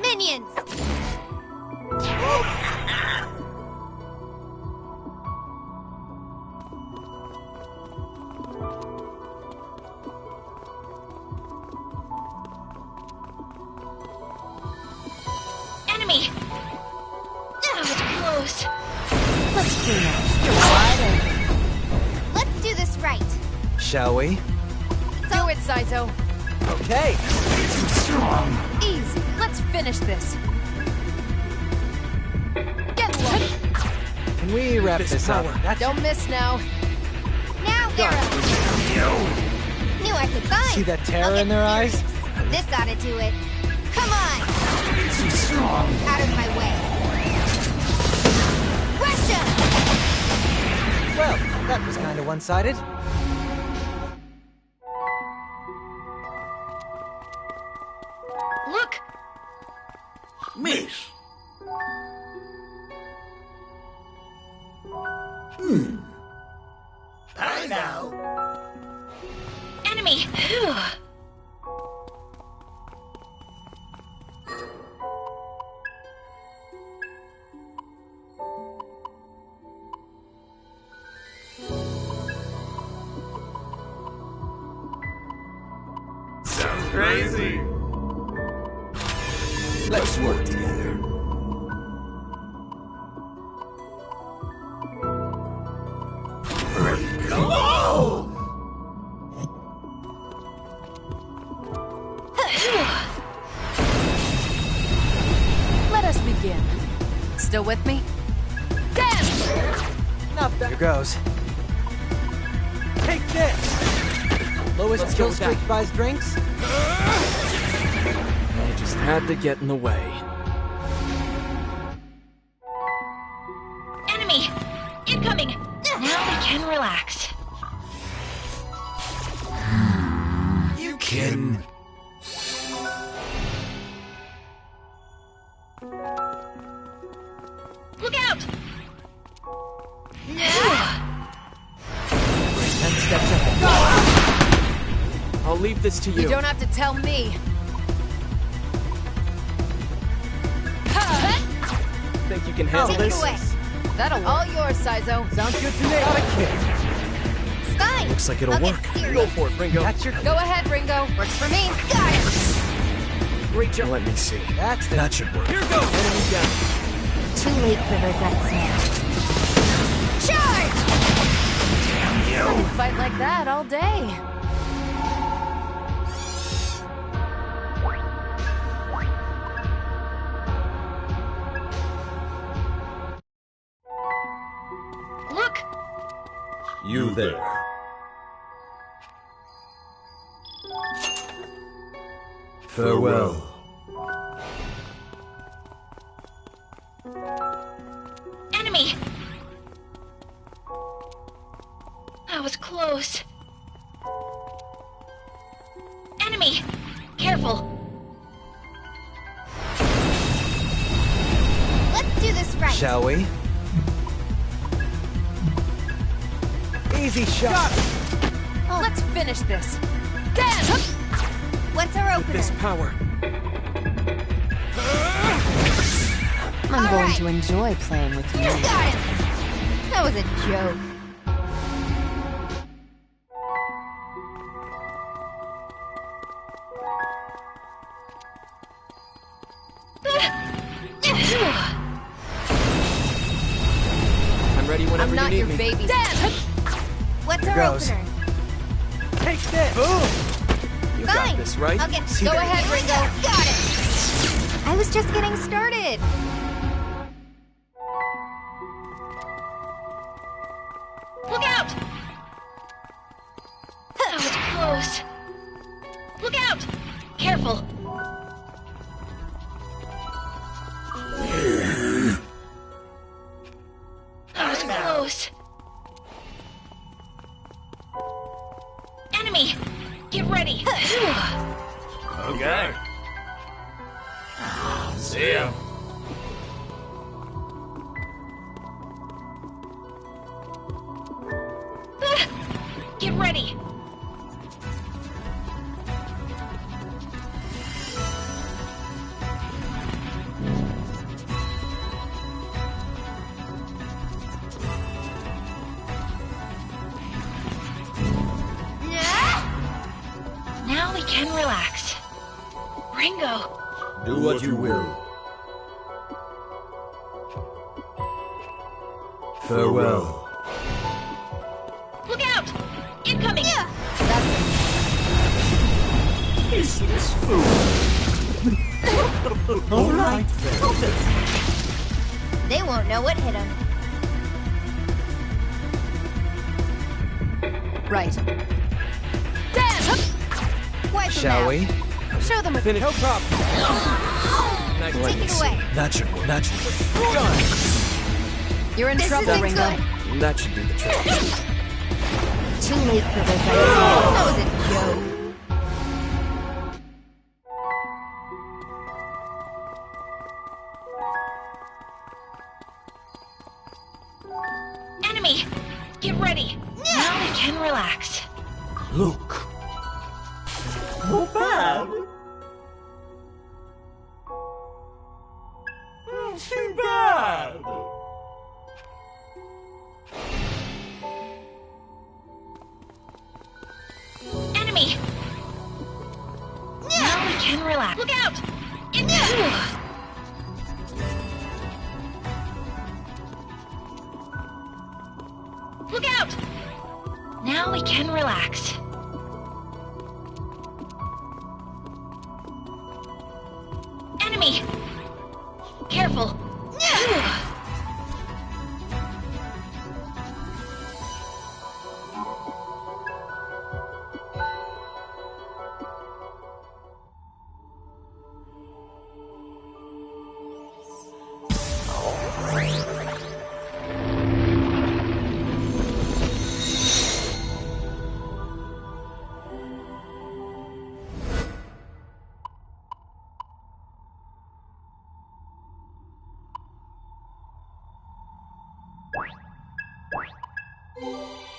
Minions! Enemy! Oh, it's close. Let's clean up. You're wide open. Let's do this right. Shall we? Do it, Saizo. Okay. Easy. Let's finish this. Get low. Can we wrap this up? Don't miss now. Now, arrow! Knew I could find. See that terror I'll get in their eyes? serious. This ought to do it. Come on! Out of my way. Russia! Well, that was kind of one-sided. Look! Miss. I know. Enemy! Phew. Sounds crazy. Let's work together. Go! Let us begin. Still with me? Dance! Not bad. Here goes. Take this! Lowest kill streak buys drinks? I just had to get in the way. Enemy! Incoming! Now we can relax. You kidding? Look out! 10 steps ahead. I'll leave this to you. You don't have to tell me. Think you can handle Take it this? away. That'll work. All yours, Saizo. Sounds good to me. Got a kick. Stein! Looks like it'll I'll work. get serious. Go for it, Ringo. That's your... Go ahead, Ringo. Works for me. Got it! Great job. Let me see. That's the... That should work. Here goes. Enemy down. Too late for regrets now. Charge! I could fight like that all day. You there. Farewell. Enemy! That was close. Enemy! Careful! Let's do this right. Shall we? Easy shot! Oh, let's finish this. Dance! What's our opener? This power. I'm All going right. to enjoy playing with you. You got him! That was a joke. I'm ready whenever I'm you not need your me. baby. Dance! What's our goes. opener? Take this! You Fine. got this, right? I'll get. See Go that? ahead, Ringo. Got it. I was just getting started. Look out! That was close. Look out! Careful. That was close. Enemy! Get ready! Okay. See ya. Get ready! Now we can relax. Ringo! Do what you will. Farewell. Look out! Incoming! Tasteless food. All right then. They won't know what hit them. Right. Dance! Wipe them Shall out. we? Show them what Finish. No problem. Nice Take one. it away. Natural, natural. Done. you're in This trouble, isn't Ringo. good. That should do the trick. Too late for revenge. That was a joke. Enemy! Get ready. Now we can relax. Look. Not bad. Too bad. Enemy! Now we can relax. Look out! Look out! Now we can relax. Enemy! Careful!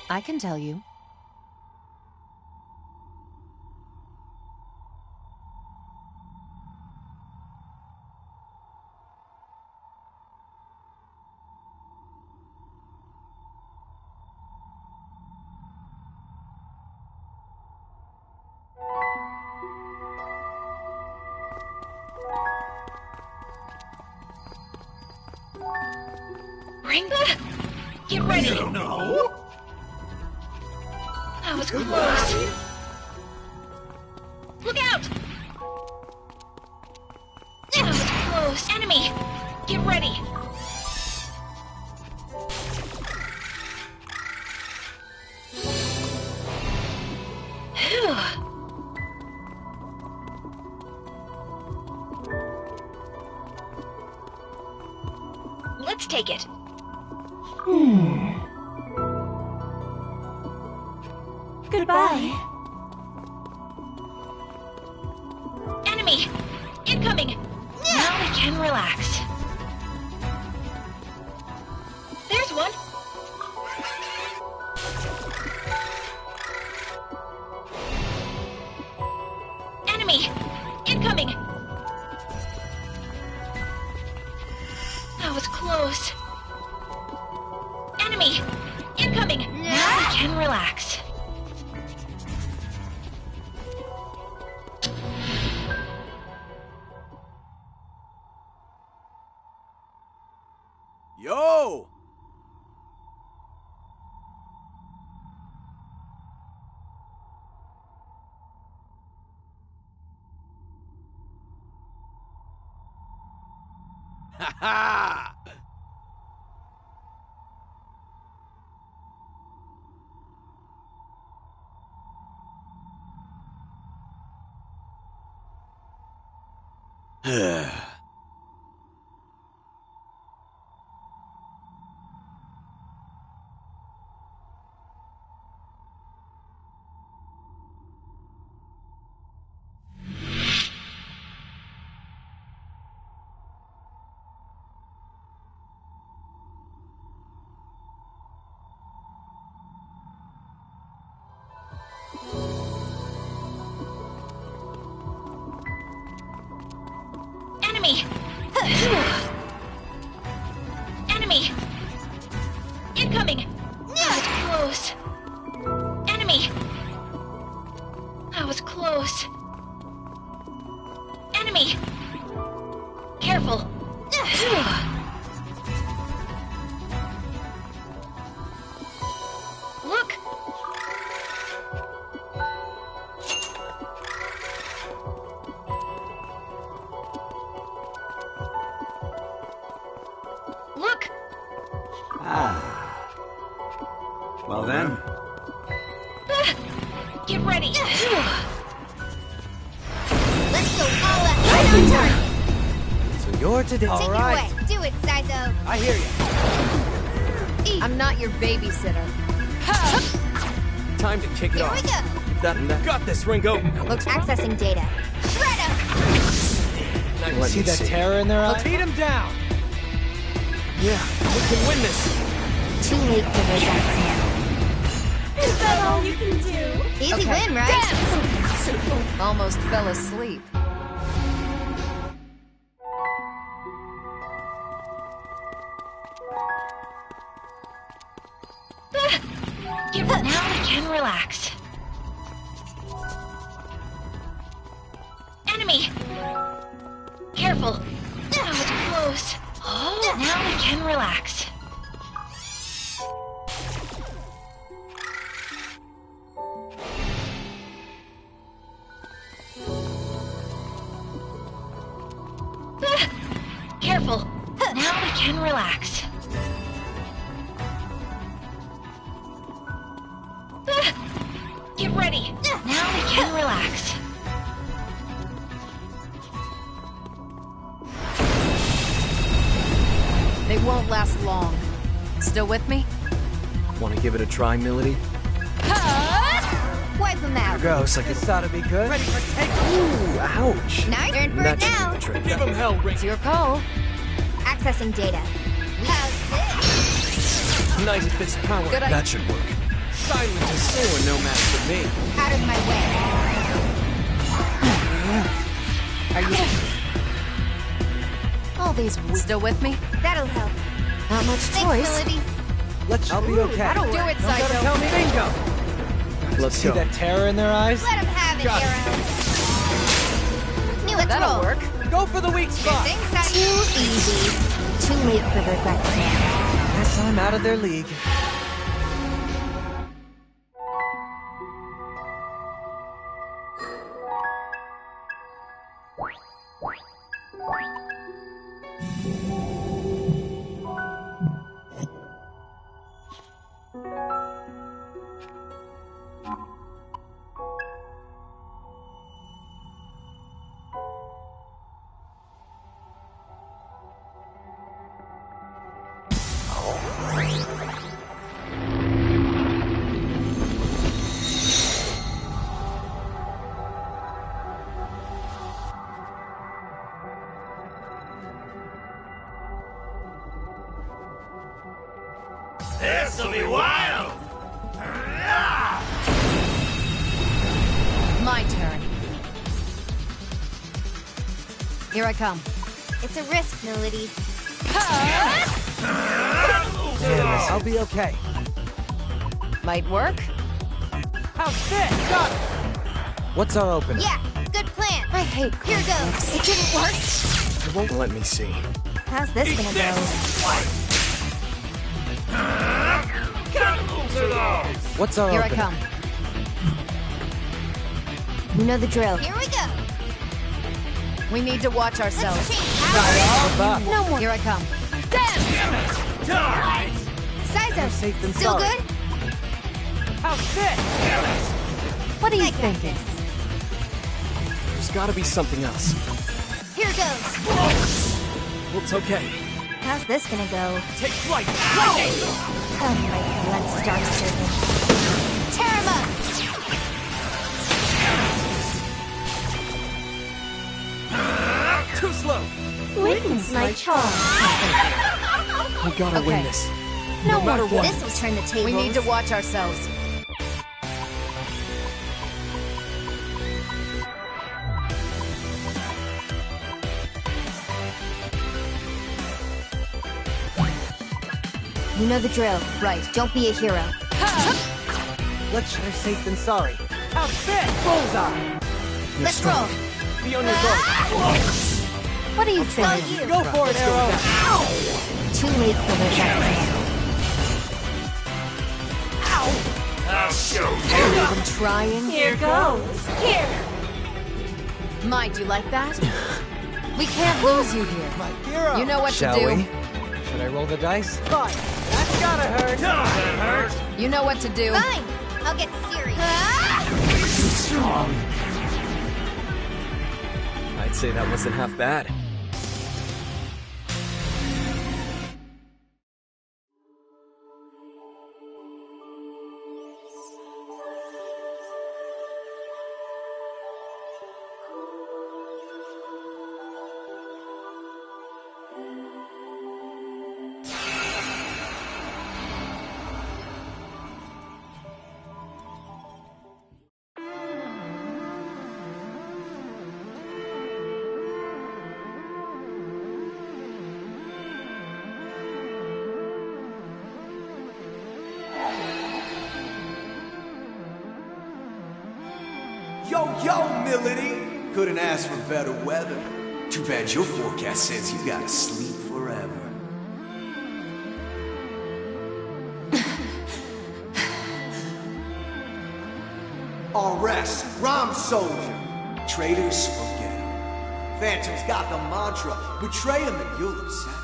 I can tell you. Ringo? Get ready! No. That was close. Look out! That was close. Enemy! Get ready! take it. Goodbye. Enemy! Incoming! Now we can relax. There's one. Enemy! Incoming! That was close. Enemy! Incoming! Now we can relax. Yo! Ha ha! Enemy! Enemy! Incoming! That was close. Enemy! That was close. Enemy! Careful! Look! Look! Well then, Get ready! Let's go all out. Right on target. So you're today. Take All it right. away. Do it, Sizo. I hear you. I'm not your babysitter. Time to kick it Here off. we go. That got this, Ringo. Looks Accessing data. Shred 'em. Let See me that terror in their eyes? Beat him down. Yeah, we can win this. Too late for those acts now. Is that all you can do? Easy Okay. win, right? Almost fell asleep. Now we can relax. Enemy! Careful! That was close. Now we can relax. Careful! Now we can relax. Get ready! Now we can relax. They won't last long. Still with me? Want to give it a try, Milady? Wipe them out. Gross. Like this ought to be good. Ready for take. Ooh, ouch. Nice. Turn for That it should do now. the trick. Give him hell, Ringo. It's your call. Accessing data. How's this? Nice fist power. Good idea. That should work. Silent is still no match for me. Out of my way. Are you... All these... Still with me? That'll help. Not much Thanks, choice. Melody. I'll be okay. That'll do it, Don't gotta Psycho. tell me bingo. Let's See go. that terror in their eyes? Let him have it, Got it. Hero. Let's That'll roll. work. Go for the weak spot. Things are too easy. Too late for regrets now. Guess I'm out of their league. This'll be wild! My turn. Here I come. It's a risk, Melody. I'll be okay. Might work. How's this? Got it. What's our opening? Yeah, good plan. I hate Here goes. It didn't work. It won't let me see. How's this gonna go? What's our Here I opening? come. You know the drill. Here we go. We need to watch Let's ourselves. change Up, up. No more. Here I come. Sizo, safe than still sorry. good? How's this? What are you I got thinking? this. There's gotta be something else. Here goes. Well, it's okay. How's this gonna go? Take flight! Alright, let's start serving. Tear him up! Too slow! Witness my charm. We gotta Okay. win this. No matter more. what. This will turn the tables. We need to watch ourselves. You know the drill. Right. Don't be a hero. Let's try safe than sorry. How's this? Bullseye. Let's roll. Be on your guard. What are you thinking? you. Go for it, Arrow. Too late for their vaccine. I'll show you! Even trying? Here goes. Here. Might you like that? We can't lose you here. My hero. You know what Shall to do. we? Should I roll the dice? Fine. That's gotta hurt. Doesn't hurt! You know what to do. Fine. I'll get serious. Too strong! I'd say that wasn't half bad. Yo, Milady! Couldn't ask for better weather. Too bad your forecast says you gotta sleep forever. Arrest, Rom Soldier. Traitors, forget 'em. Phantom's got the mantra, betray him and you'll upset him.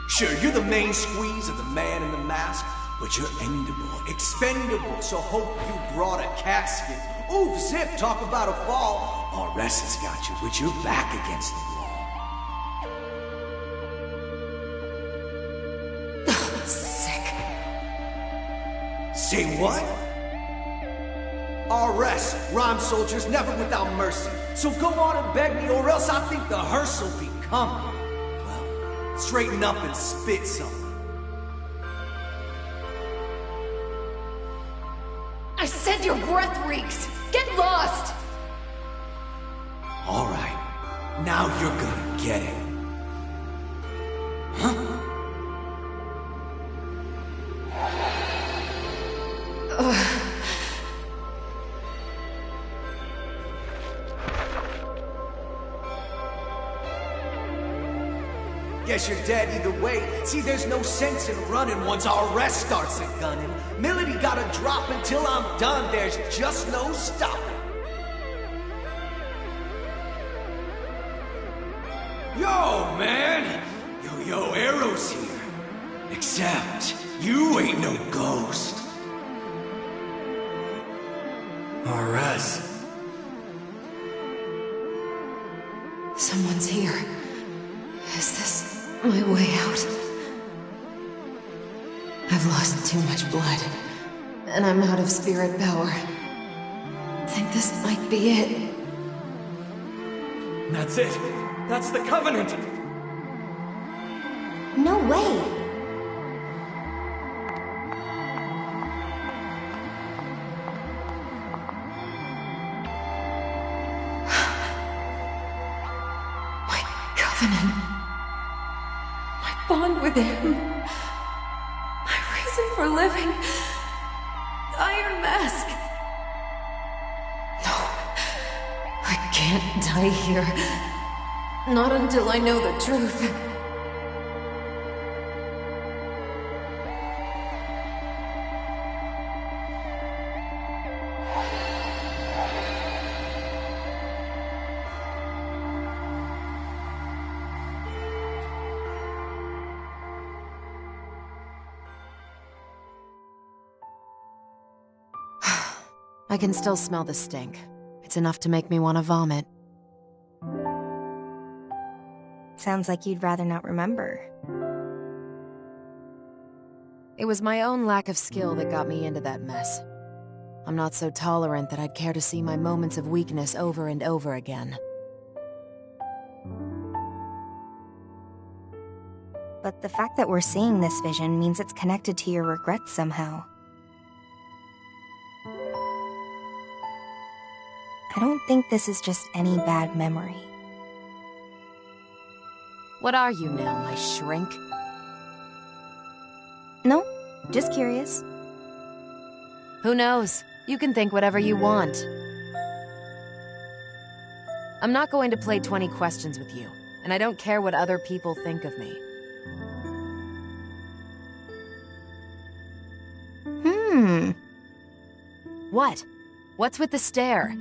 Sure, you're the main squeeze of the man in the mask, but you're endable, expendable, so hope you brought a casket. Oof, zip, talk about a fall. RS has got you, but you're back against the wall. Sick. Say what? RS, rhyme soldiers never without mercy. So go on and beg me, or else I think the hearse will be coming. Well, straighten up and spit something. I said your breath reeks. Get lost. All right, now you're gonna get it. Huh? Guess you're dead either way. See, there's no sense in running once our rest starts a gunning. Melody gotta drop until I'm done. There's just no stopping. Yo, man! Yo, Arrow's here. Except, you ain't no ghost. RS. Someone's here. Is this my way out? I've lost too much blood, and I'm out of spirit power. I think this might be it. That's it. That's the Covenant. No way. with him. My reason for living. The Iron Mask. No. I can't die here. Not until I know the truth. I can still smell the stink. It's enough to make me want to vomit. Sounds like you'd rather not remember. It was my own lack of skill that got me into that mess. I'm not so tolerant that I'd care to see my moments of weakness over and over again. But the fact that we're seeing this vision means it's connected to your regrets somehow. I don't think this is just any bad memory. What are you now, my shrink? No, just curious. Who knows? You can think whatever you want. I'm not going to play 20 questions with you, and I don't care what other people think of me. What? What's with the stare?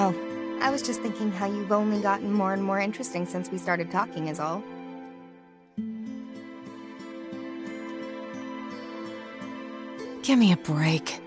Oh, I was just thinking how you've only gotten more and more interesting since we started talking is all. Give me a break.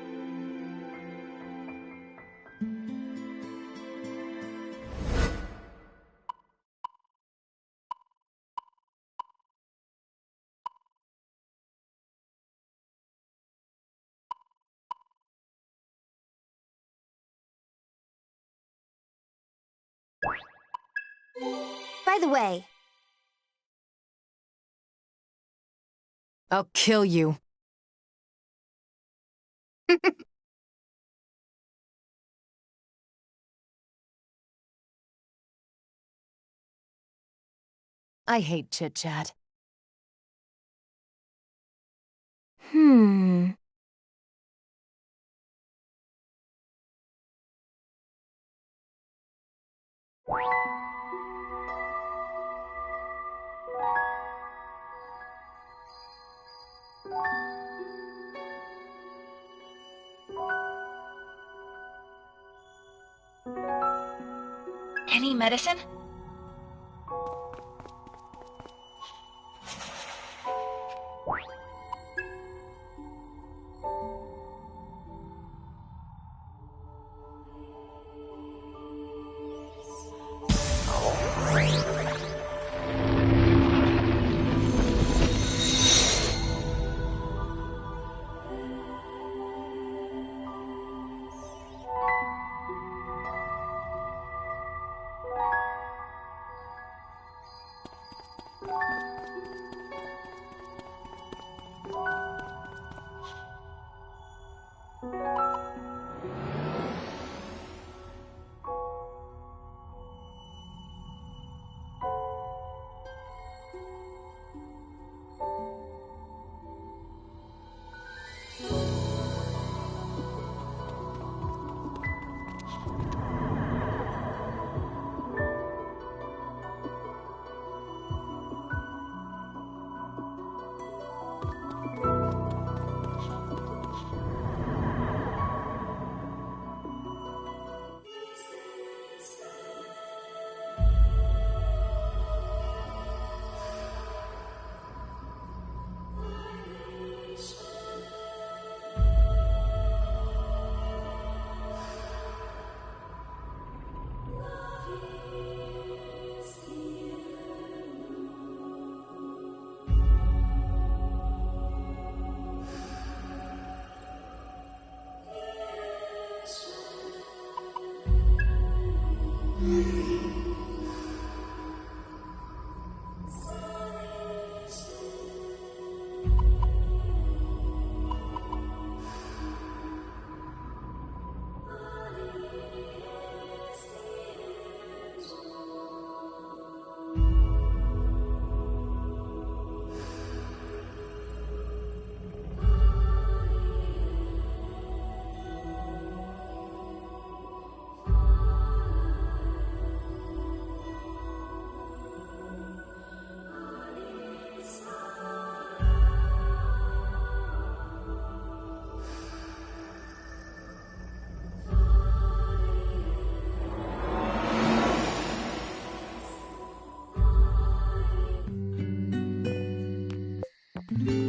By the way, I'll kill you. I hate chit-chat. Any medicine? Hello!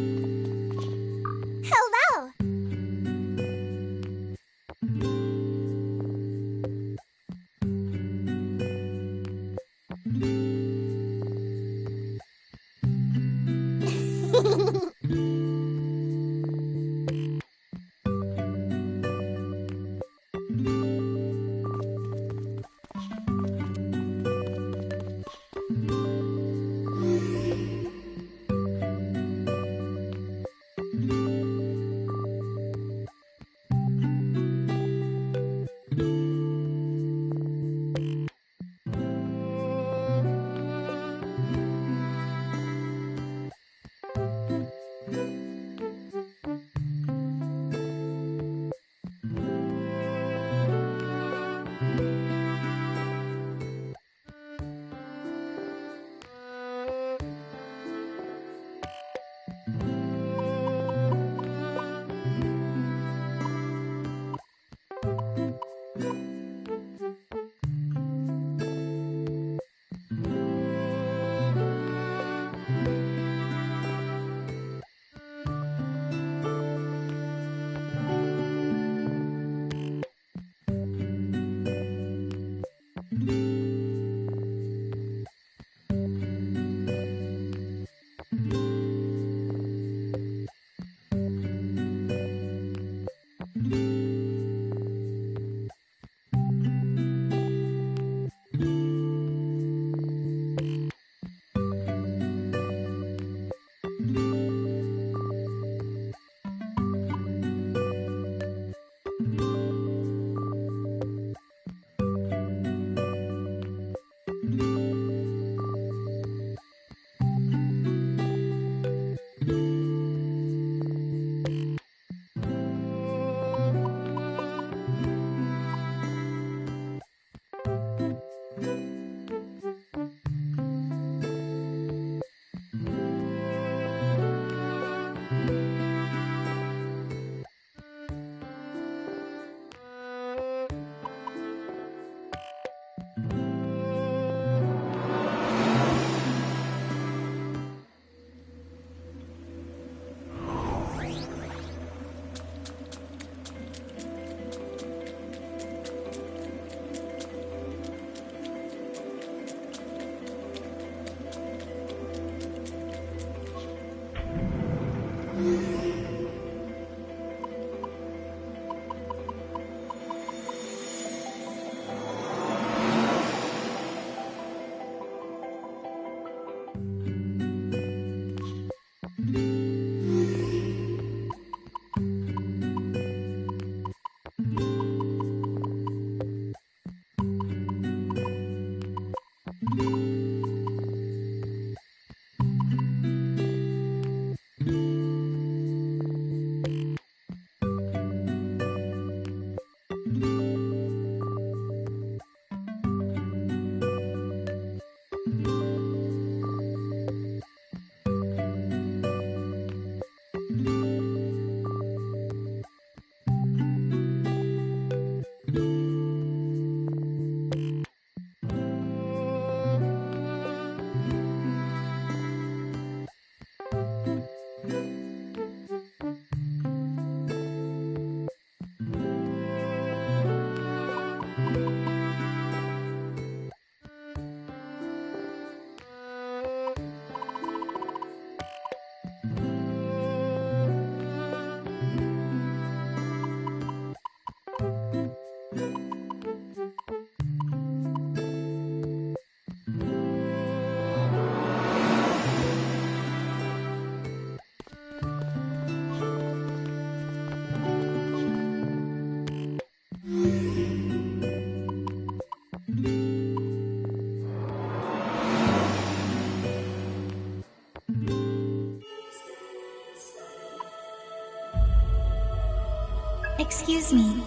Excuse me.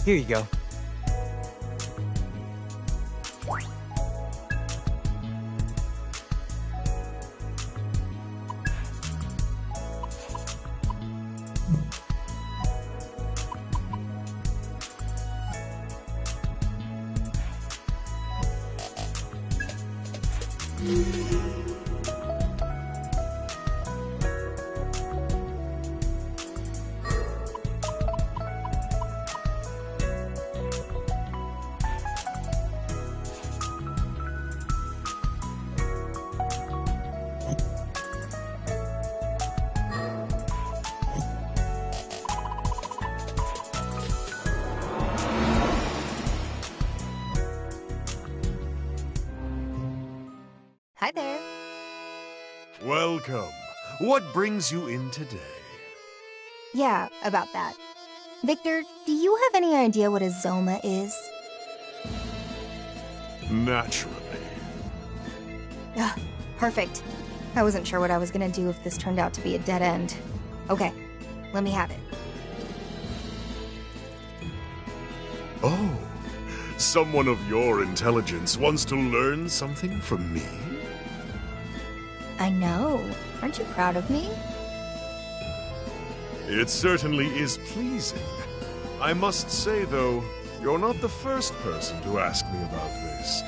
Here you go. Hi there. Welcome. What brings you in today? Yeah, about that. Victor, do you have any idea what a Zoma is? Naturally. Ugh, perfect. I wasn't sure what I was gonna do if this turned out to be a dead end. Okay, let me have it. Oh, someone of your intelligence wants to learn something from me? I know. Aren't you proud of me? It certainly is pleasing. I must say, though, you're not the first person to ask me about this.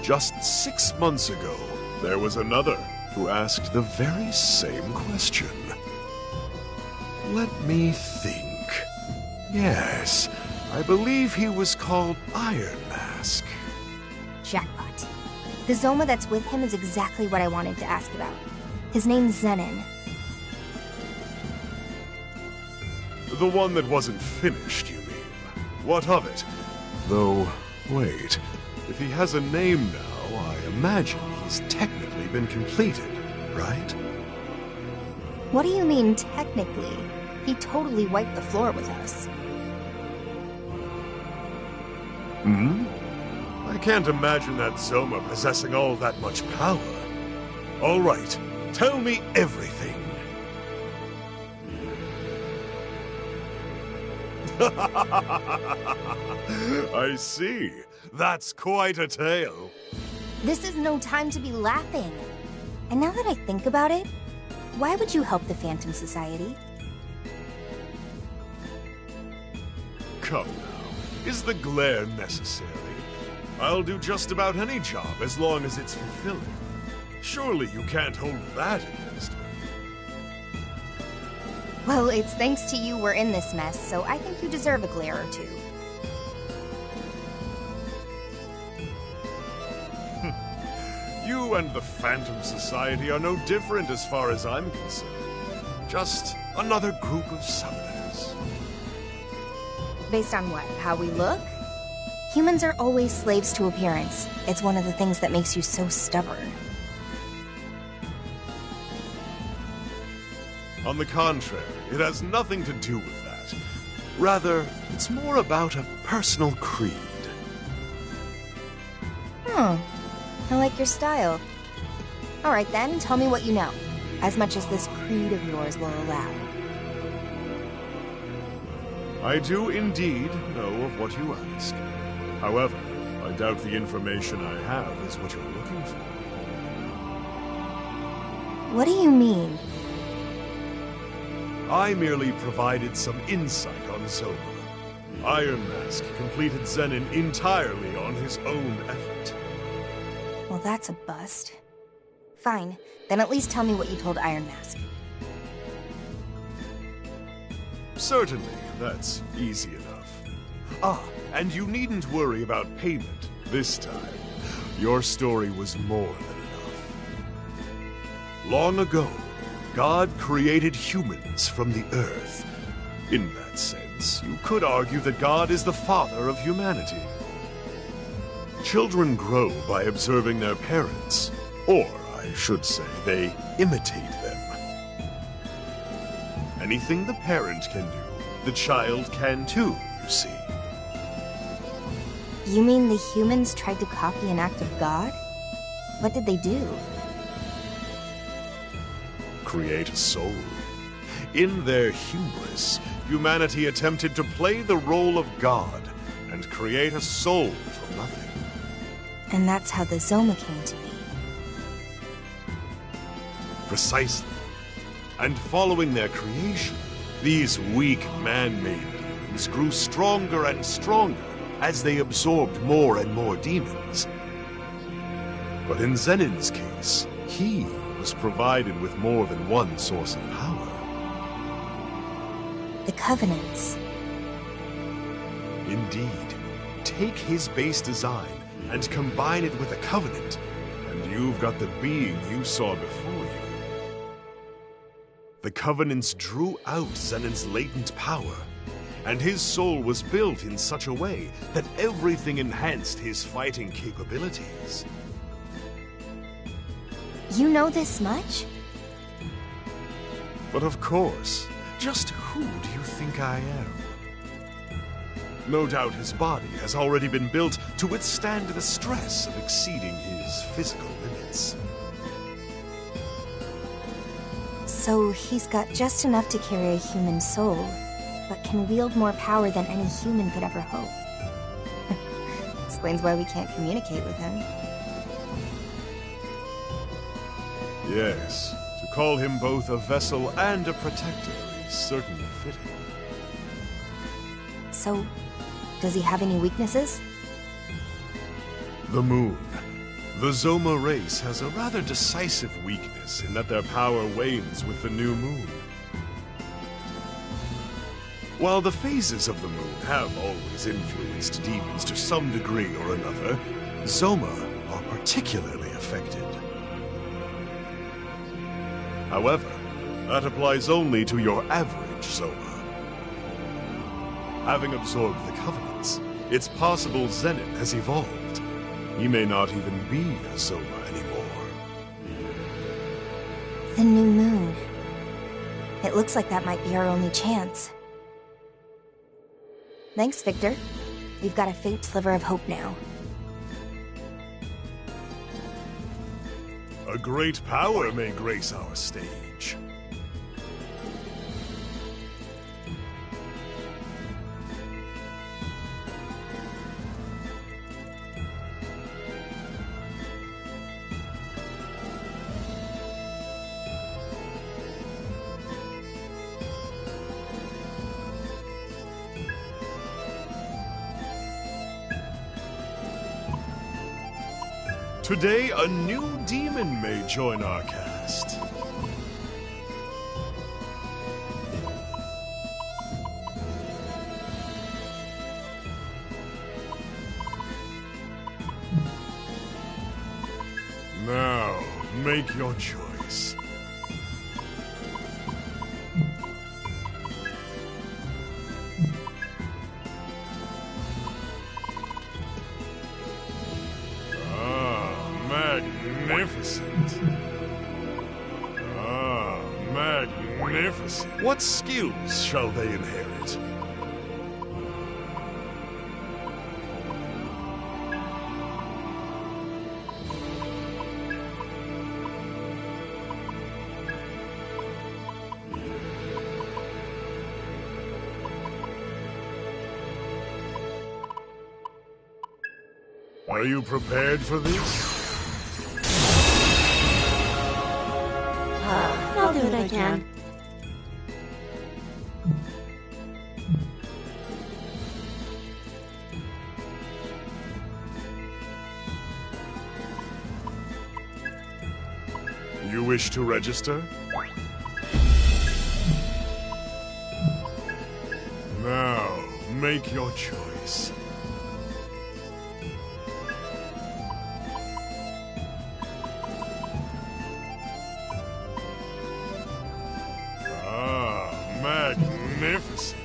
Just 6 months ago, there was another who asked the very same question. Let me think. Yes, I believe he was called Iron Mask. Jackpot. The Zoma that's with him is exactly what I wanted to ask about. His name's Zenin. The one that wasn't finished, you mean? What of it? Though, wait. If he has a name now, I imagine he's technically been completed, right? What do you mean, technically? He totally wiped the floor with us. Hmm? I can't imagine that Zoma possessing all that much power. All right, tell me everything. I see. That's quite a tale. This is no time to be laughing. And now that I think about it, why would you help the Phantom Society? Come now, is the glare necessary? I'll do just about any job as long as it's fulfilling. Surely you can't hold that against me. Well, it's thanks to you we're in this mess, so I think you deserve a glare or two. You and the Phantom Society are no different as far as I'm concerned. Just another group of summoners. Based on what? How we look? Humans are always slaves to appearance. It's one of the things that makes you so stubborn. On the contrary, it has nothing to do with that. Rather, it's more about a personal creed. I like your style. Alright then, tell me what you know. As much as this creed of yours will allow. I do indeed know of what you ask. However, I doubt the information I have is what you're looking for. What do you mean? I merely provided some insight on Zoma. Iron Mask completed Zenin entirely on his own effort. Well, that's a bust. Fine, then at least tell me what you told Iron Mask. Certainly, that's easy enough. Ah, and you needn't worry about payment this time. Your story was more than enough. Long ago, God created humans from the earth. In that sense, you could argue that God is the father of humanity. Children grow by observing their parents, or I should say, they imitate them. Anything the parent can do, the child can too, you see. You mean the humans tried to copy an act of God? What did they do? Create a soul. In their hubris, humanity attempted to play the role of God and create a soul from nothing. And that's how the Zoma came to be. Precisely. And following their creation, these weak man-made demons grew stronger and stronger as they absorbed more and more demons. But in Zenin's case, he was provided with more than one source of power. The Covenants. Indeed. Take his base design and combine it with a Covenant, and you've got the being you saw before you. The Covenants drew out Zenin's latent power, and his soul was built in such a way that everything enhanced his fighting capabilities. You know this much? But of course, just who do you think I am? No doubt his body has already been built to withstand the stress of exceeding his physical limits. So he's got just enough to carry a human soul, but can wield more power than any human could ever hope. Explains why we can't communicate with him. Yes, to call him both a vessel and a protector is certainly fitting. So, does he have any weaknesses? The moon. The Zoma race has a rather decisive weakness in that their power wanes with the new moon. While the phases of the moon have always influenced demons to some degree or another, Zoma are particularly affected. However, that applies only to your average Zoma. Having absorbed the Covenants, it's possible Zenin has evolved. He may not even be a Zoma anymore. The new moon. It looks like that might be our only chance. Thanks, Victor. We've got a faint sliver of hope now. A great power may grace our stage. Today, a new demon may join our cast. Now, make your choice. Magnificent. Ah, magnificent. What skills shall they inherit? Are you prepared for this? I'll do what I can. You wish to register? Now, make your choice. Magnificent.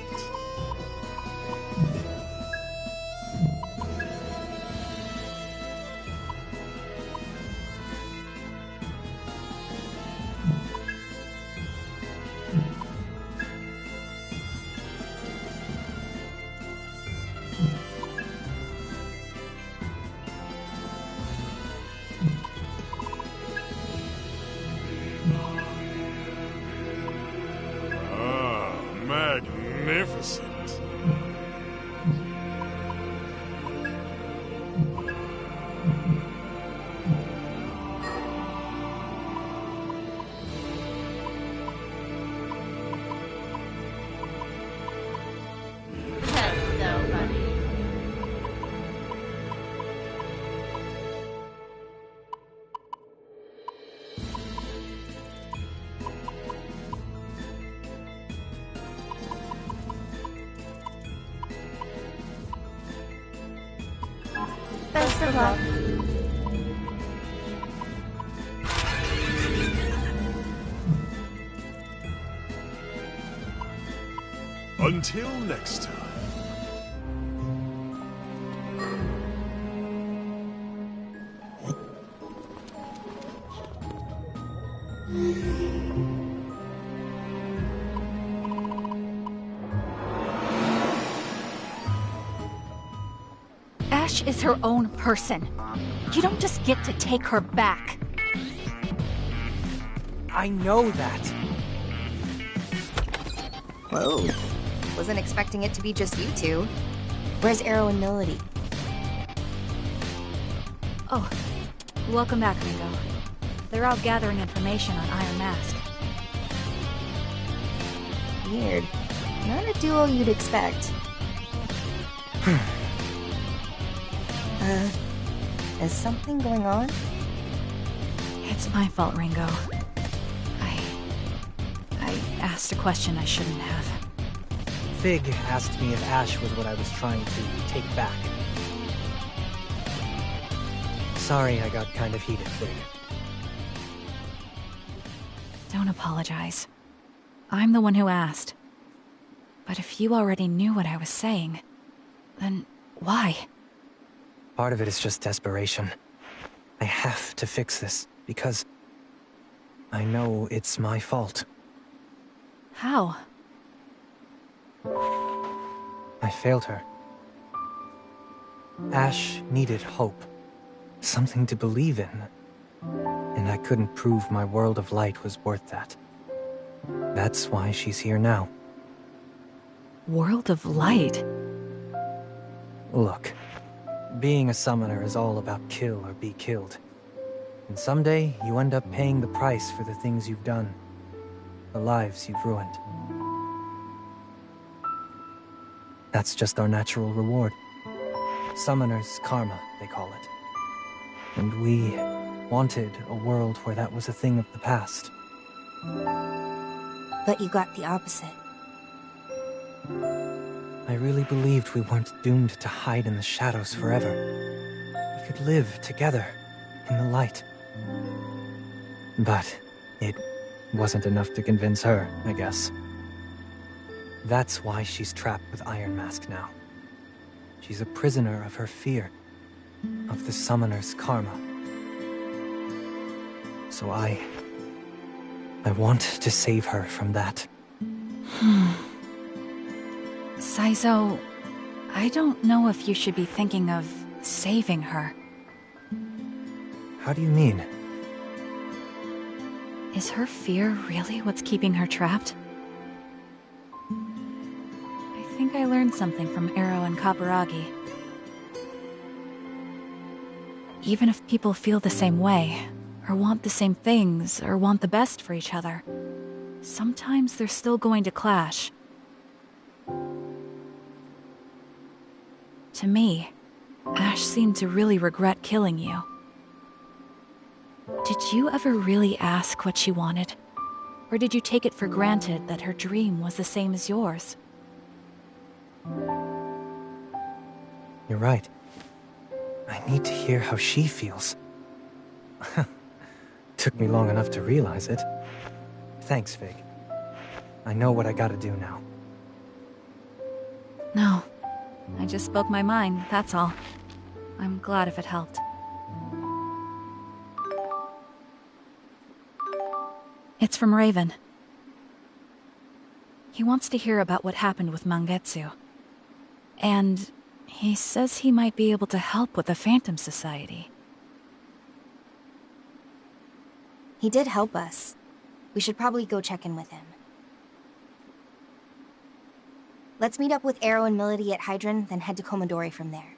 Good luck. Until next time. Ash is her own person. You don't just get to take her back. I know that. Whoa. Wasn't expecting it to be just you two. Where's Arrow and Melody? Oh, welcome back, Ringo. They're out gathering information on Iron Mask. Weird. Not a duo you'd expect. Is something going on? It's my fault, Ringo. I asked a question I shouldn't have. Fig asked me if Ash was what I was trying to take back. Sorry I got kind of heated, Fig. Don't apologize. I'm the one who asked. But if you already knew what I was saying, then why? Part of it is just desperation. I have to fix this, because I know it's my fault. How? I failed her. Ash needed hope. Something to believe in. And I couldn't prove my world of light was worth that. That's why she's here now. World of Light? Look, being a summoner is all about kill or be killed. And someday, you end up paying the price for the things you've done. The lives you've ruined. That's just our natural reward. Summoner's karma, they call it. And we wanted a world where that was a thing of the past. But you got the opposite. I really believed we weren't doomed to hide in the shadows forever. We could live together, in the light. But it wasn't enough to convince her, I guess. That's why she's trapped with Iron Mask now. She's a prisoner of her fear, of the Summoner's karma. So I want to save her from that. Saizo, I don't know if you should be thinking of saving her. How do you mean? Is her fear really what's keeping her trapped? I think I learned something from Arrow and Kaburagi. Even if people feel the same way, or want the same things, or want the best for each other, sometimes they're still going to clash. To me, Ash seemed to really regret killing you. Did you ever really ask what she wanted? Or did you take it for granted that her dream was the same as yours? You're right. I need to hear how she feels. Took me long enough to realize it. Thanks, Fig. I know what I gotta do now. No. I just spoke my mind, that's all. I'm glad if it helped. It's from Raven. He wants to hear about what happened with Mangetsu. And he says he might be able to help with the Phantom Society. He did help us. We should probably go check in with him. Let's meet up with Arrow and Melody at Hydron, then head to Komodori from there.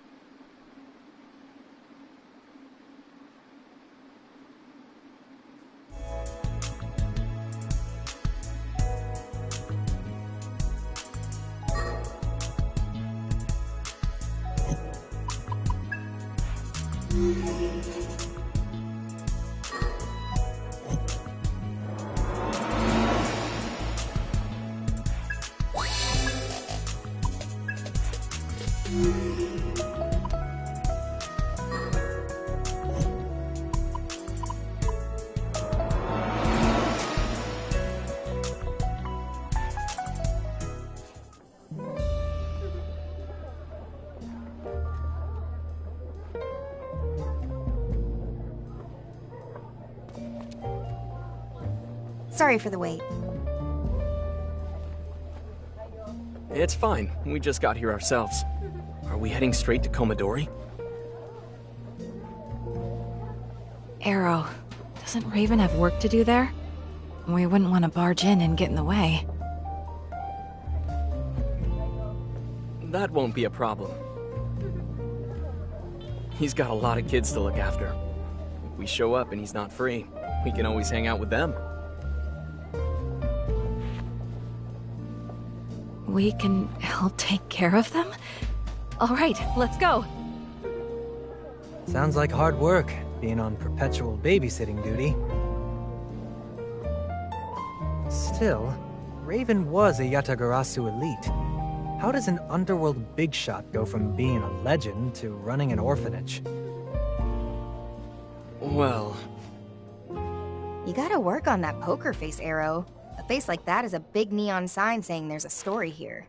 Sorry for the wait. It's fine. We just got here ourselves. Are we heading straight to Komodori? Arrow, doesn't Raven have work to do there? We wouldn't want to barge in and get in the way. That won't be a problem. He's got a lot of kids to look after. If we show up and he's not free, we can always hang out with them. We can help take care of them? Alright, let's go. Sounds like hard work, being on perpetual babysitting duty. Still, Raven was a Yatagarasu elite. How does an underworld big shot go from being a legend to running an orphanage? Well... You gotta work on that poker face, Arrow. A face like that is a big neon sign saying there's a story here.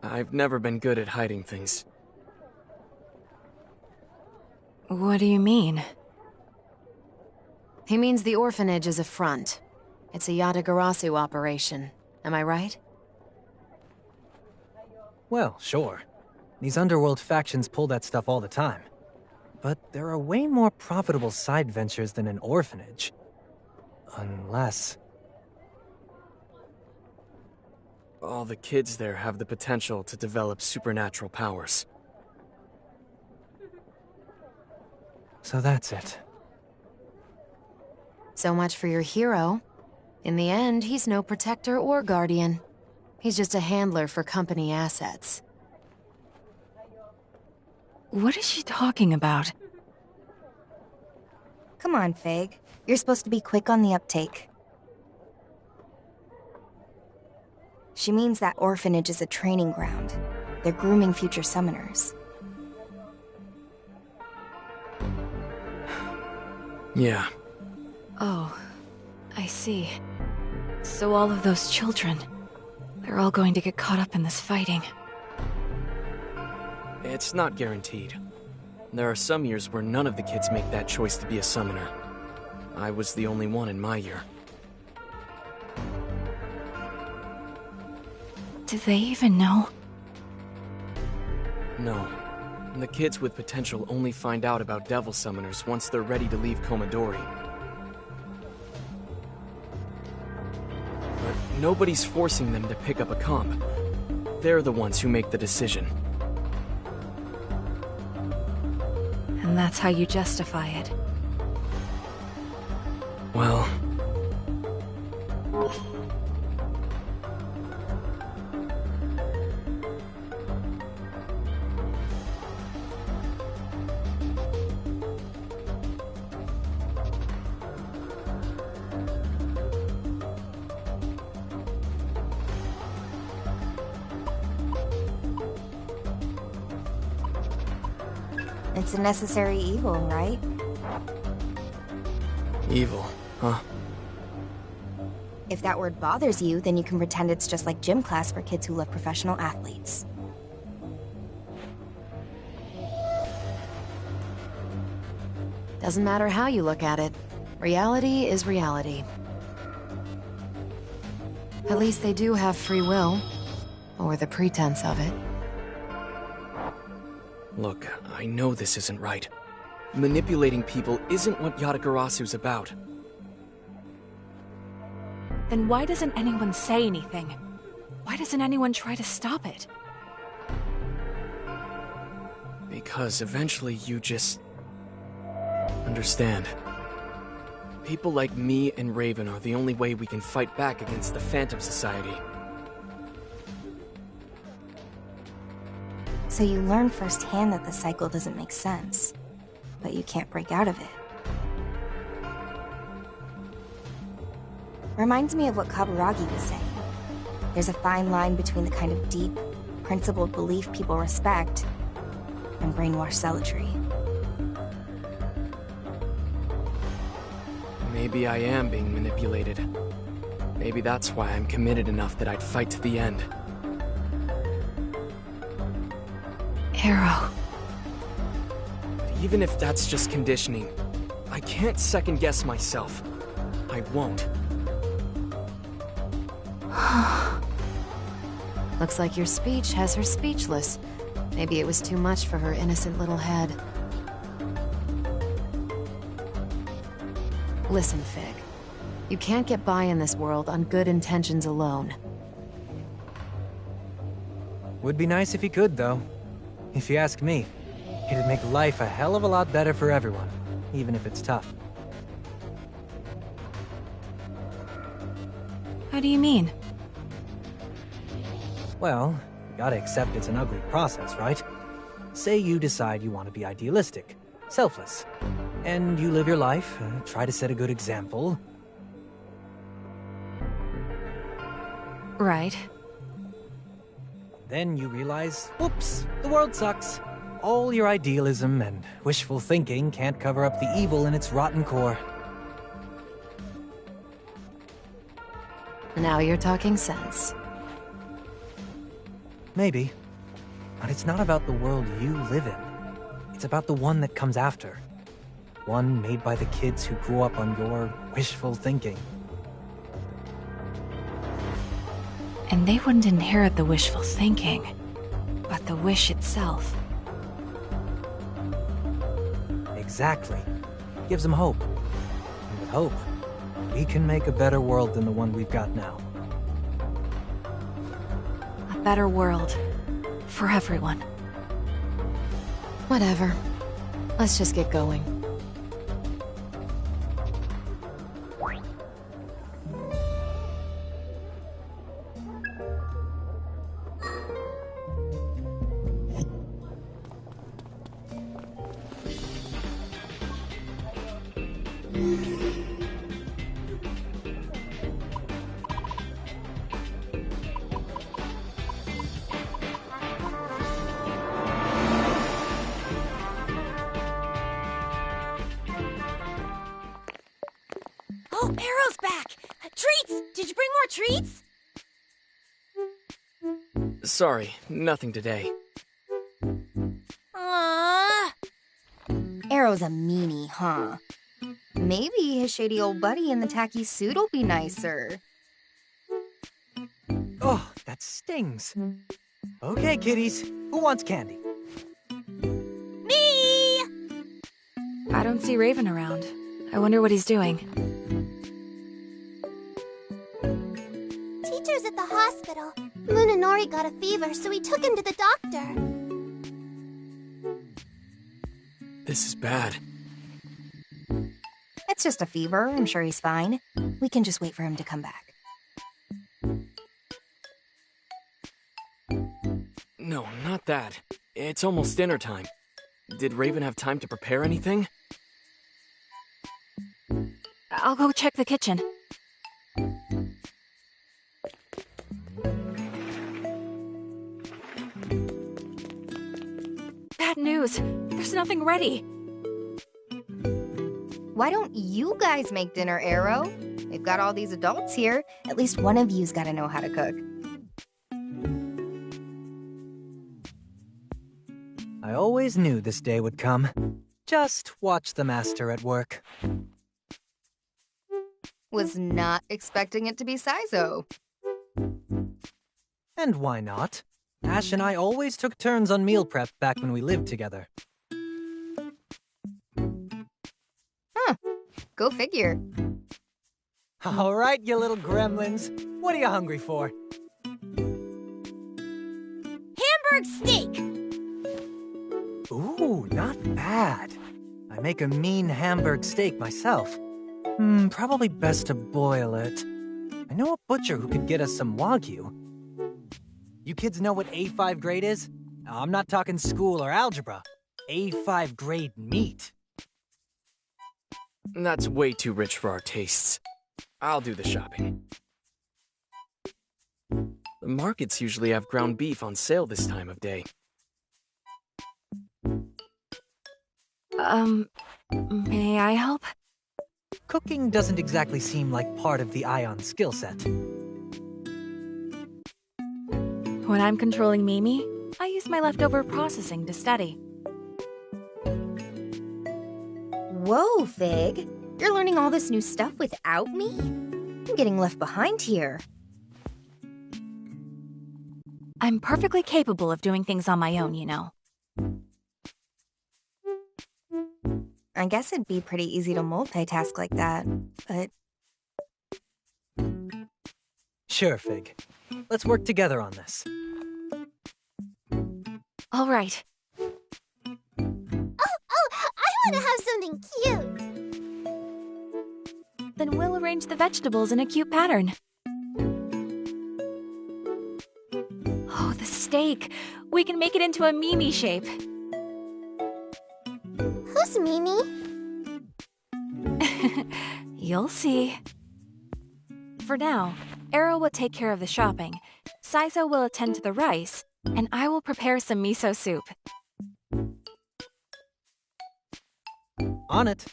I've never been good at hiding things. What do you mean? He means the orphanage is a front. It's a Yatagarasu operation. Am I right? Well, sure. These underworld factions pull that stuff all the time. But there are way more profitable side ventures than an orphanage. Unless... All the kids there have the potential to develop supernatural powers. So that's it. So much for your hero. In the end, he's no protector or guardian. He's just a handler for company assets. What is she talking about? Come on, Fig. You're supposed to be quick on the uptake. She means that orphanage is a training ground. They're grooming future summoners. Yeah. Oh, I see. So all of those children, they're all going to get caught up in this fighting. It's not guaranteed. There are some years where none of the kids make that choice to be a summoner. I was the only one in my year. Do they even know? No. The kids with potential only find out about devil summoners once they're ready to leave Komodori. But nobody's forcing them to pick up a comp. They're the ones who make the decision. And that's how you justify it. Well... It's a necessary evil, right? Evil, huh? If that word bothers you, then you can pretend it's just like gym class for kids who love professional athletes. Doesn't matter how you look at it. Reality is reality. At least they do have free will. Or the pretense of it. Look, I know this isn't right. Manipulating people isn't what Yatagarasu's about. Then why doesn't anyone say anything? Why doesn't anyone try to stop it? Because eventually you just... understand. People like me and Raven are the only way we can fight back against the Phantom Society. So you learn firsthand that the cycle doesn't make sense, but you can't break out of it. Reminds me of what Kaburagi was saying. There's a fine line between the kind of deep, principled belief people respect and brainwashed zealotry. Maybe I am being manipulated. Maybe that's why I'm committed enough that I'd fight to the end. Arrow. Even if that's just conditioning, I can't second-guess myself. I won't. Looks like your speech has her speechless. Maybe it was too much for her innocent little head. Listen, Fig. You can't get by in this world on good intentions alone. Would be nice if you could, though. If you ask me, it'd make life a hell of a lot better for everyone, even if it's tough. How do you mean? Well, you gotta accept it's an ugly process, right? Say you decide you want to be idealistic, selfless, and you live your life, try to set a good example. Right. Then you realize, whoops, the world sucks. All your idealism and wishful thinking can't cover up the evil in its rotten core. Now you're talking sense. Maybe. But it's not about the world you live in. It's about the one that comes after. One made by the kids who grew up on your wishful thinking. And they wouldn't inherit the wishful thinking, but the wish itself. Exactly. Gives them hope. And with hope, we can make a better world than the one we've got now. A better world. For everyone. Whatever. Let's just get going. Oh, Arrow's back! Treats! Did you bring more treats? Sorry, nothing today. Aww. Arrow's a meanie, huh? Maybe his shady old buddy in the tacky suit will be nicer. Oh, that stings. Okay, kiddies, who wants candy? Me! I don't see Raven around. I wonder what he's doing. Teacher's at the hospital. Munenori got a fever, so we took him to the doctor. This is bad. It's just a fever. I'm sure he's fine. We can just wait for him to come back. No, not that. It's almost dinner time. Did Raven have time to prepare anything? I'll go check the kitchen. Bad news. There's nothing ready. Why don't you guys make dinner, Arrow? We've got all these adults here. At least one of you's got to know how to cook. I always knew this day would come. Just watch the master at work. Was not expecting it to be Saizo. And why not? Ash and I always took turns on meal prep back when we lived together. Huh. Go figure. All right, you little gremlins. What are you hungry for? Hamburg steak! Ooh, not bad. I make a mean Hamburg steak myself. Probably best to boil it. I know a butcher who could get us some Wagyu. You kids know what A5 grade is? I'm not talking school or algebra. A5 grade meat. That's way too rich for our tastes. I'll do the shopping. The markets usually have ground beef on sale this time of day. May I help? Cooking doesn't exactly seem like part of the Ion skill set. When I'm controlling Mimi, I use my leftover processing to study. Whoa, Fig. You're learning all this new stuff without me? I'm getting left behind here. I'm perfectly capable of doing things on my own, you know. I guess it'd be pretty easy to multitask like that, but... Sure, Fig. Let's work together on this. All right. Oh, I want to have something cute. Then we'll arrange the vegetables in a cute pattern. Oh, the steak. We can make it into a Mimi shape. Who's Mimi? You'll see. For now, Arrow will take care of the shopping, Saizo will attend to the rice, and I will prepare some miso soup. On it.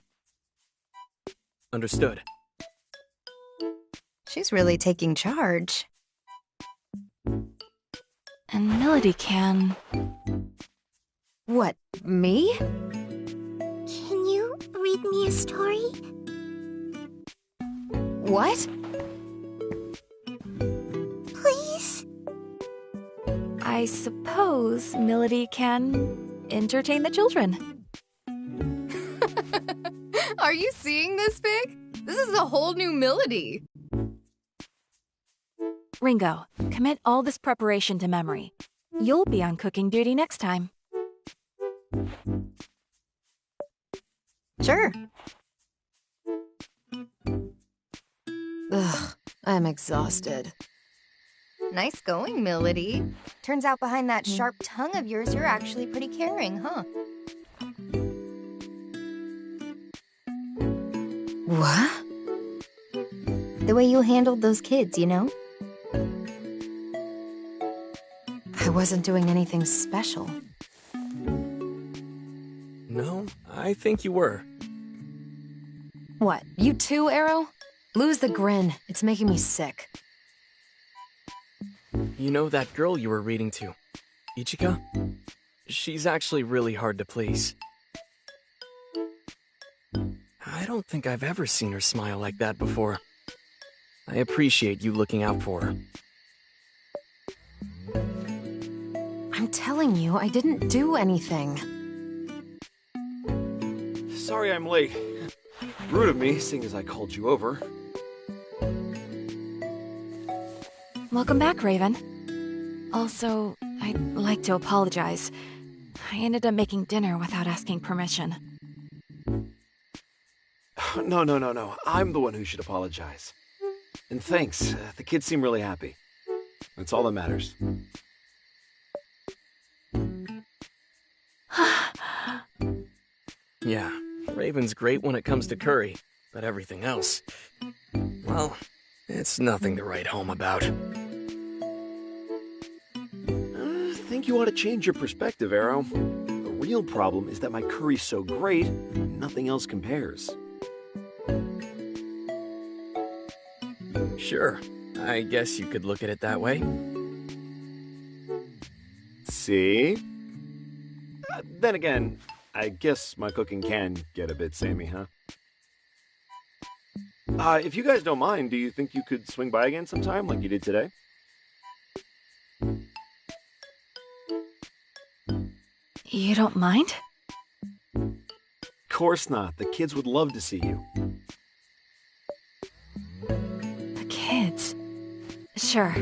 Understood. She's really taking charge. And Melody can... What, me? Can you read me a story? What? Please? I suppose Melody can entertain the children. Are you seeing this, Fig? This is a whole new Melody. Ringo, commit all this preparation to memory. You'll be on cooking duty next time. Sure. Ugh, I'm exhausted. Nice going, Melody. Turns out behind that sharp tongue of yours, you're actually pretty caring, huh? What? The way you handled those kids, you know? I wasn't doing anything special. No, I think you were. What, you too, Arrow? Lose the grin. It's making me sick. You know that girl you were reading to, Ichika? She's actually really hard to please. I don't think I've ever seen her smile like that before. I appreciate you looking out for her. I'm telling you, I didn't do anything. Sorry I'm late. Rude of me, seeing as I called you over. Welcome back, Raven. Also, I'd like to apologize. I ended up making dinner without asking permission. No. I'm the one who should apologize. And thanks. The kids seem really happy. That's all that matters. Yeah, Raven's great when it comes to curry, but everything else, well, it's nothing to write home about. I think you ought to change your perspective, Arrow. The real problem is that my curry's so great, nothing else compares. Sure, I guess you could look at it that way. See? Then again, I guess my cooking can get a bit samey, huh? If you guys don't mind, do you think you could swing by again sometime, like you did today? You don't mind? Course not. The kids would love to see you. The kids. Sure.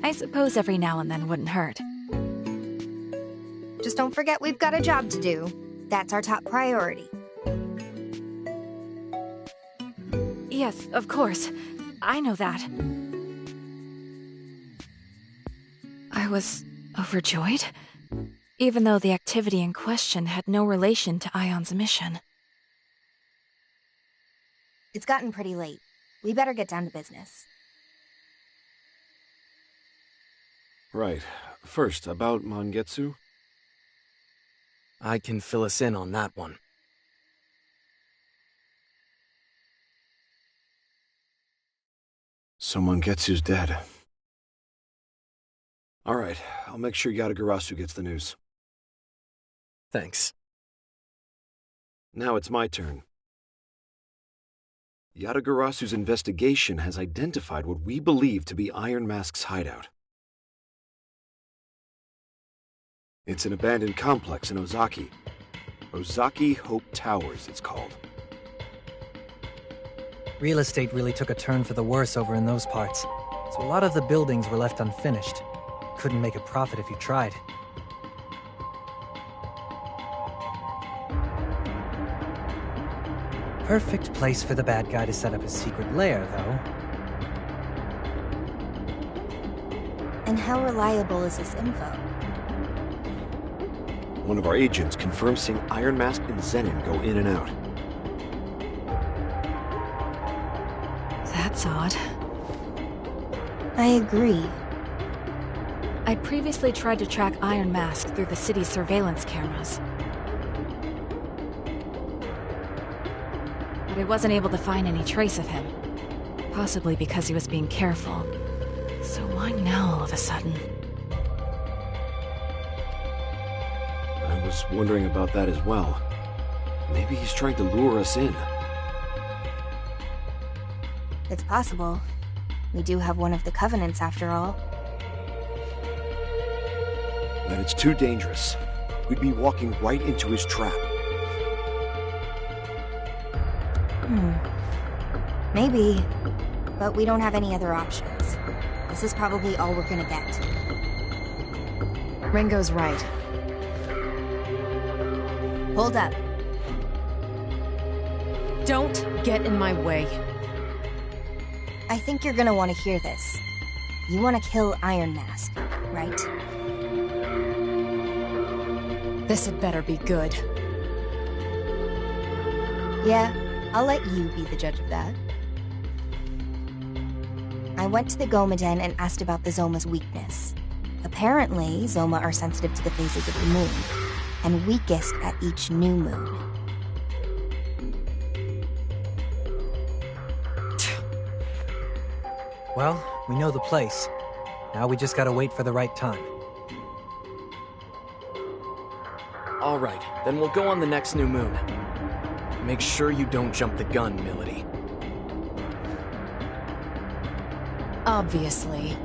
I suppose every now and then wouldn't hurt. Just don't forget we've got a job to do. That's our top priority. Yes, of course. I know that. I was overjoyed, even though the activity in question had no relation to Ion's mission. It's gotten pretty late. We better get down to business. Right. First, about Mangetsu. I can fill us in on that one. So Mangetsu's dead. Alright, I'll make sure Yatagarasu gets the news. Thanks. Now it's my turn. Yatagarasu's investigation has identified what we believe to be Iron Mask's hideout. It's an abandoned complex in Ozaki. Ozaki Hope Towers, it's called. Real estate really took a turn for the worse over in those parts, so a lot of the buildings were left unfinished. Couldn't make a profit if you tried. Perfect place for the bad guy to set up his secret lair, though. And how reliable is this info? One of our agents confirms seeing Iron Mask and Zenin go in and out. That's odd. I agree. I'd previously tried to track Iron Mask through the city's surveillance cameras. But I wasn't able to find any trace of him. Possibly because he was being careful. So why now all of a sudden? I was wondering about that as well. Maybe he's trying to lure us in. It's possible. We do have one of the covenants after all. That it's too dangerous. We'd be walking right into his trap. Maybe. But we don't have any other options. This is probably all we're gonna get. Ringo's right. Hold up. Don't get in my way. I think you're gonna want to hear this. You want to kill Iron Mask, right? This had better be good. Yeah, I'll let you be the judge of that. I went to the Gomaden and asked about the Zoma's weakness. Apparently, Zoma are sensitive to the phases of the moon, and weakest at each new moon. Well, we know the place. Now we just gotta wait for the right time. All right, then we'll go on the next new moon. Make sure you don't jump the gun, Milady. Obviously.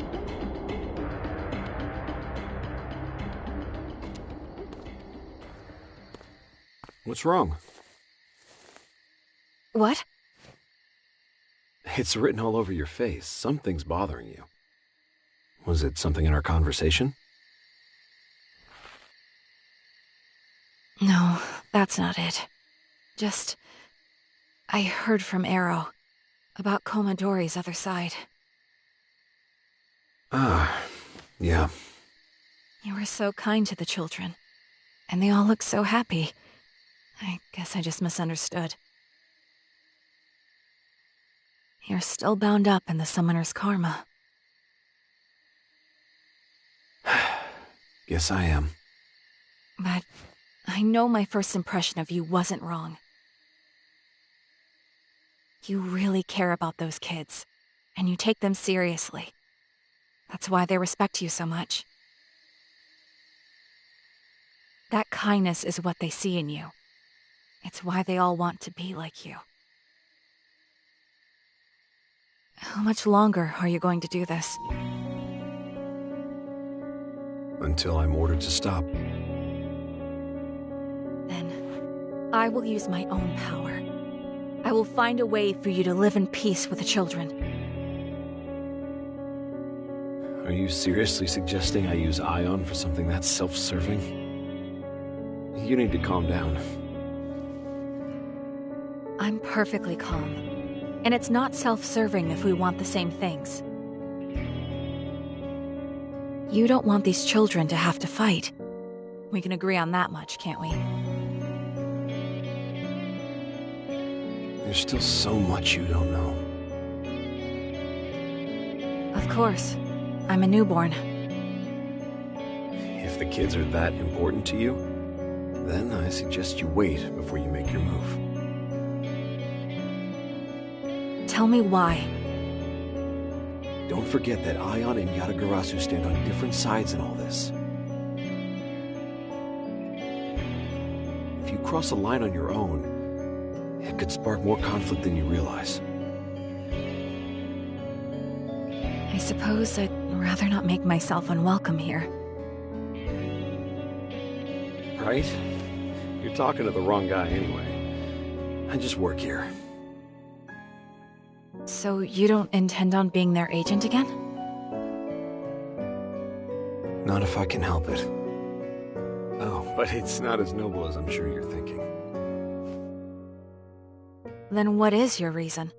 What's wrong? What? It's written all over your face. Something's bothering you. Was it something in our conversation? No, that's not it. Just... I heard from Arrow about Komodori's other side. Ah, yeah. You were so kind to the children, and they all look so happy. I guess I just misunderstood. You're still bound up in the Summoner's karma. Guess I am. But I know my first impression of you wasn't wrong. You really care about those kids, and you take them seriously. That's why they respect you so much. That kindness is what they see in you. It's why they all want to be like you. How much longer are you going to do this? Until I'm ordered to stop. Then, I will use my own power. I will find a way for you to live in peace with the children. Are you seriously suggesting I use Ion for something that's self-serving? You need to calm down. I'm perfectly calm. And it's not self-serving if we want the same things. You don't want these children to have to fight. We can agree on that much, can't we? There's still so much you don't know. Of course. I'm a newborn. If the kids are that important to you, then I suggest you wait before you make your move. Tell me why. Don't forget that Ion and Yatagarasu stand on different sides in all this. If you cross a line on your own, it could spark more conflict than you realize. suppose I'd rather not make myself unwelcome here. Right? You're talking to the wrong guy anyway. I just work here. So you don't intend on being their agent again? Not if I can help it. Oh, but it's not as noble as I'm sure you're thinking. Then what is your reason?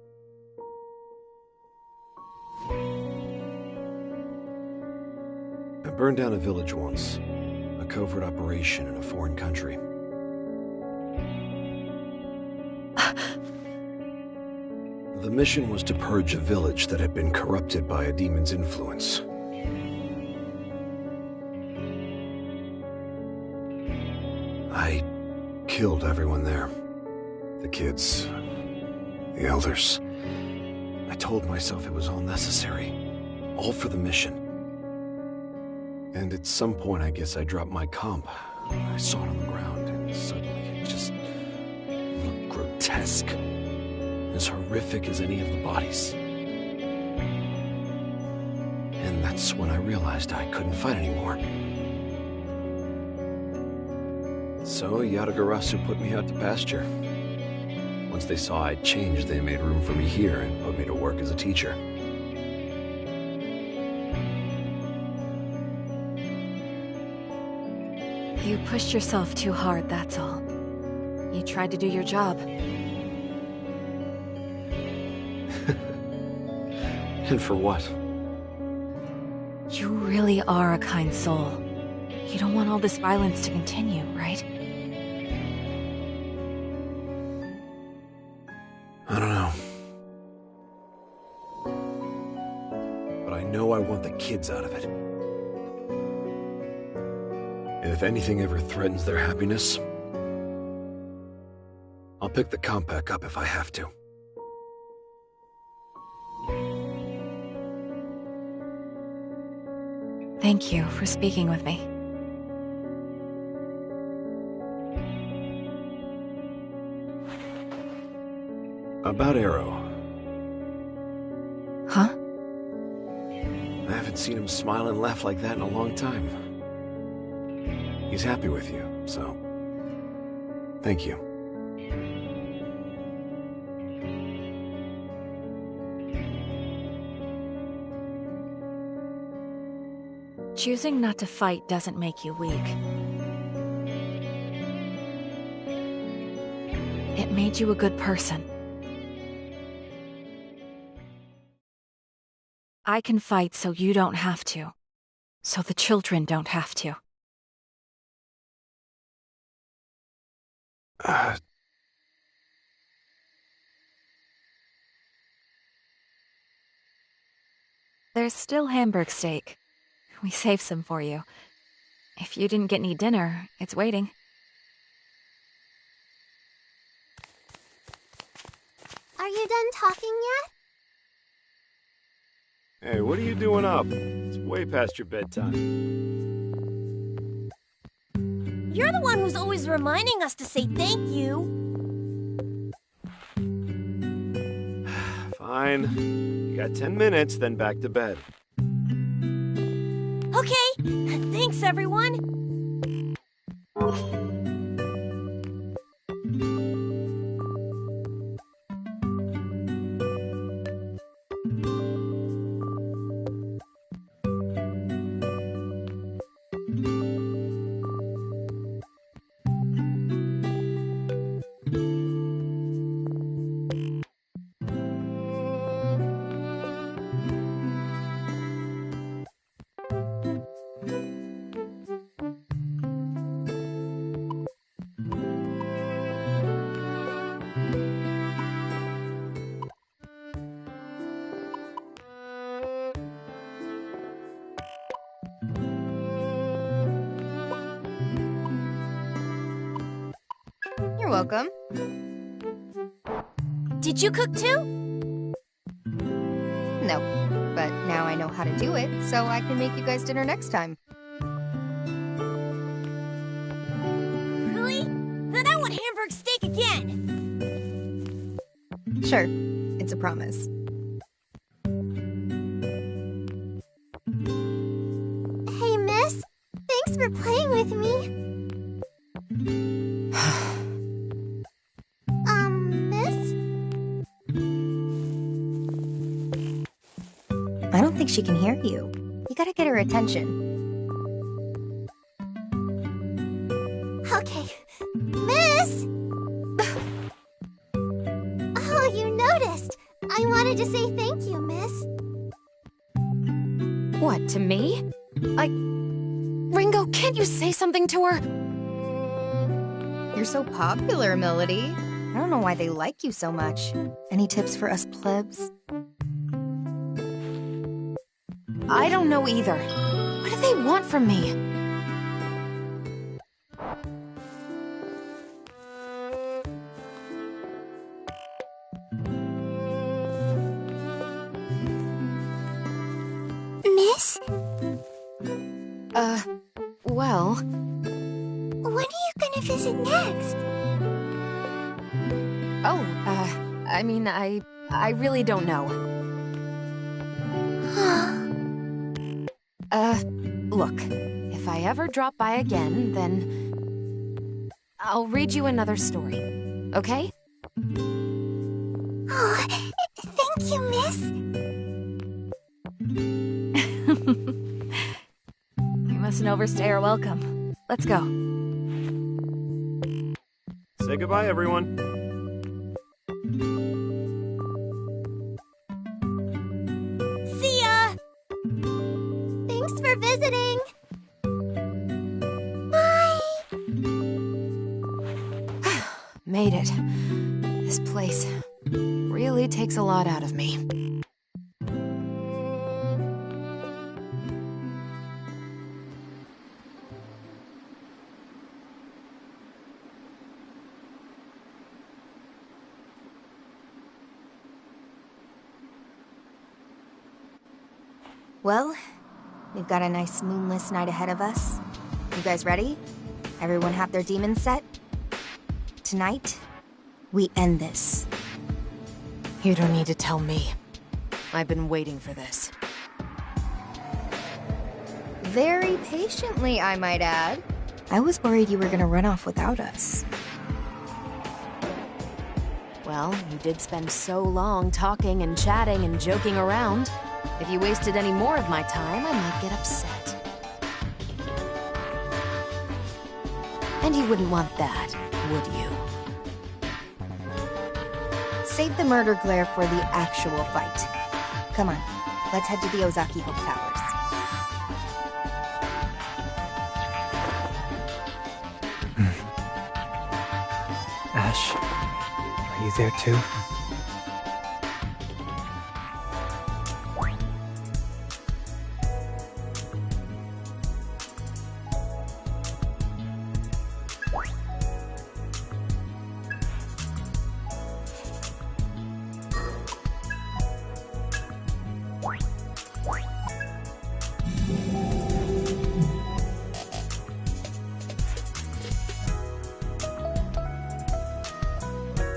I burned down a village once. A covert operation in a foreign country. The mission was to purge a village that had been corrupted by a demon's influence. I killed everyone there. The kids, the elders. I told myself it was all necessary. All for the mission. And at some point, I guess I dropped my comp. I saw it on the ground, and suddenly it just looked grotesque. As horrific as any of the bodies. And that's when I realized I couldn't fight anymore. So Yatagarasu put me out to pasture. Once they saw I'd changed, they made room for me here and put me to work as a teacher. You pushed yourself too hard, that's all. You tried to do your job. And for what? You really are a kind soul. You don't want all this violence to continue, right? I don't know. But I know I want the kids out of it. And if anything ever threatens their happiness, I'll pick the comp back up if I have to. Thank you for speaking with me. About Arrow. Huh? I haven't seen him smile and laugh like that in a long time. He's happy with you, so... thank you. Choosing not to fight doesn't make you weak. It made you a good person. I can fight so you don't have to. So the children don't have to. There's still Hamburg steak. We saved some for you. If you didn't get any dinner, it's waiting. Are you done talking yet? Hey, what are you doing up? It's way past your bedtime. You're the one who's always reminding us to say thank you. Fine. You got 10 minutes, then back to bed. Okay, thanks everyone. You're welcome. Did you cook too? No, but now I know how to do it, so I can make you guys dinner next time. Really? Then I want Hamburg steak again. Sure, it's a promise. think she can hear you. You gotta get her attention. Okay. Miss! Oh, you noticed. I wanted to say thank you, miss. What, to me? Ringo, can't you say something to her? You're so popular, Melody. I don't know why they like you so much. Any tips for us plebs? I don't know either. What do they want from me? Miss? Well... When are you gonna visit next? Oh, I mean, I really don't know. Look, if I ever drop by again, then... I'll read you another story, okay? Oh, thank you, miss. We mustn't overstay our welcome. Let's go. Say goodbye, everyone. See ya! Thanks for visiting. Bye. Made it. This place really takes a lot out of me. Well, we've got a nice moonless night ahead of us. You guys ready? Everyone have their demons set? Tonight, we end this. You don't need to tell me. I've been waiting for this. Very patiently, I might add. I was worried you were gonna run off without us. Well, you did spend so long talking and chatting and joking around. If you wasted any more of my time, I might get upset. And you wouldn't want that, would you? Save the murder glare for the actual fight. Come on, let's head to the Ozaki Hope Towers. Ash, are you there too?